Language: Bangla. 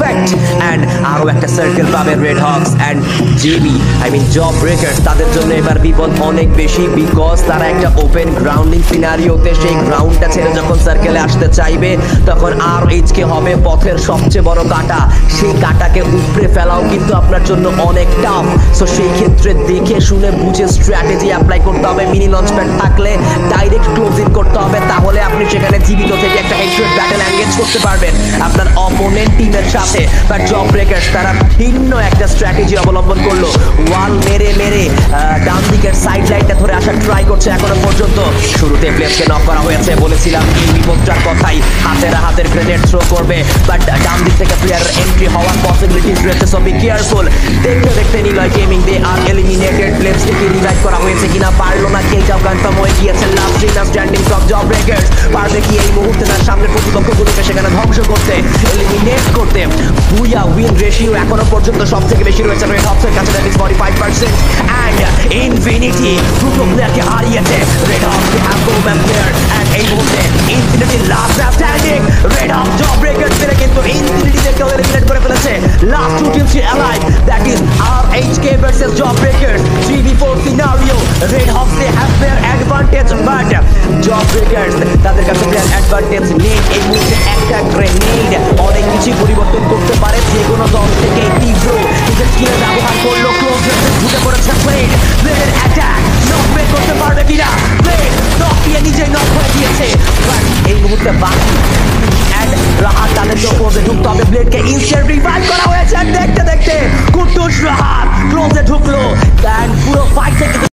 পারফেক্ট এন্ড আরো একটা সার্কেল পাবে রেড হকস এন্ড জিবি জব ব্রেকার্স। তাদের জন্য এবার বিপদ অনেক বেশি, বিকজ তারা একটা ওপেন গ্রাউন্ডিং সিনারিওতে সেই গ্রাউন্ডটা ছেড়ে যখন সার্কেলে আসতে চাইবে তখন আর এইচকে হবে পথের সবচেয়ে বড় কাঁটা। সেই কাঁটাকে উপড়ে ফেলাও কিন্তু আপনার জন্য অনেক টাফ। সো সেই ক্ষেত্রে দেখে শুনে বুঝে স্ট্র্যাটেজি অ্যাপ্লাই করতে হবে। মিনি লঞ্চপ্যাড থাকলে ডাইরেক্ট ক্লোজিং করতে হবে, তাহলে আপনি সেখানে জীবিত থেকে একটা হেড-টু-হেড ব্যাটল এনগেজ করতে পারবেন আপনার অপোনেন্ট টিমের সাথে। বাট জব ব্রেকার্স তারা ভিন্ন একটা স্ট্র্যাটেজি অবলম্বন করলো। ওয়াল মেরে মেরে ডান দিকের সাইড লাইনটা ধরে আসার ট্রাই করছে এখনো পর্যন্ত। শুরুতে প্লেসকে নক করা হয়েছে, বলেছিলাম এই বিপদটার কথাই, হাতের গ্রেনেড থ্রো করবে, বাট ডান দিক থেকে প্লেয়ারের এন্ট্রি হওয়ার পসিবিলিটিস রয়েছে। So be careful. দেখতে দেখতে Niloy gaming they are eliminated. প্লেসকে রিভাইভ করা হয়েছে কিনা পারলো না, কেটাও কনফার্ম হয়ে গিয়েছে। লাস্ট রিনার স্ট্যান্ডিং ফ্রম জব ব্রেকার্স। পারবে কি এই মুহূর্তে তার সামনে প্রতিপক্ষগুলোকে সেখানে ধ্বংস করতে, এলিমিনেট করতে? বুয়া উইন রেশিও এখনো পর্যন্ত সব থেকে বেশি রয়েছে রেড হকসের কাছে, দ্যাট ইজ 45%। এন্ড ইনফিনিটি দুটো প্লেয়ারকে হারিয়েছে রেড হকস হ্যাভ গোম্যান প্লেয়ার। এন্ড এই মুহূর্তে Infinity last match standing. Red Hawks Job Breakers থেকে কিন্তু ইনফিনিটিদেরকেও এলিমিনেট করে ফেলেছে। Last two teams alive, that is RHK versus Job Breakers 3v4 scenario. Red Hawks they have their advantage, but Job Breakers তাদের কাছে প্লেয়ার অ্যাডভান্টেজ নেই। এই মুহূর্তে একটা গ্রেনেড অনেক কিছু পরিবর্তন করতে পারে যে কোনো দল থেকে। তীব্র নিজের স্কিলের ব্যবহার করলো, ক্লোজ রেঞ্জে ঢুকে পড়েছে প্লেড। প্লেডের অ্যাটাক নক বের করতে পারবে কিনা? প্লেড নক দিয়ে নিজেই নক হয়ে গিয়েছে। বাট এই মুহূর্তে বাকি এন্ড রাহাত তাদেরকে ক্লোজে ঢুকতে হবে। ব্লেডকে ইনস্ট্যান্ট রিভাইভ করা হয়েছে। দেখতে দেখতে কুদ্দুস রাহাত ক্লোজে ঢুকলো। পুরো ফাইট থেকে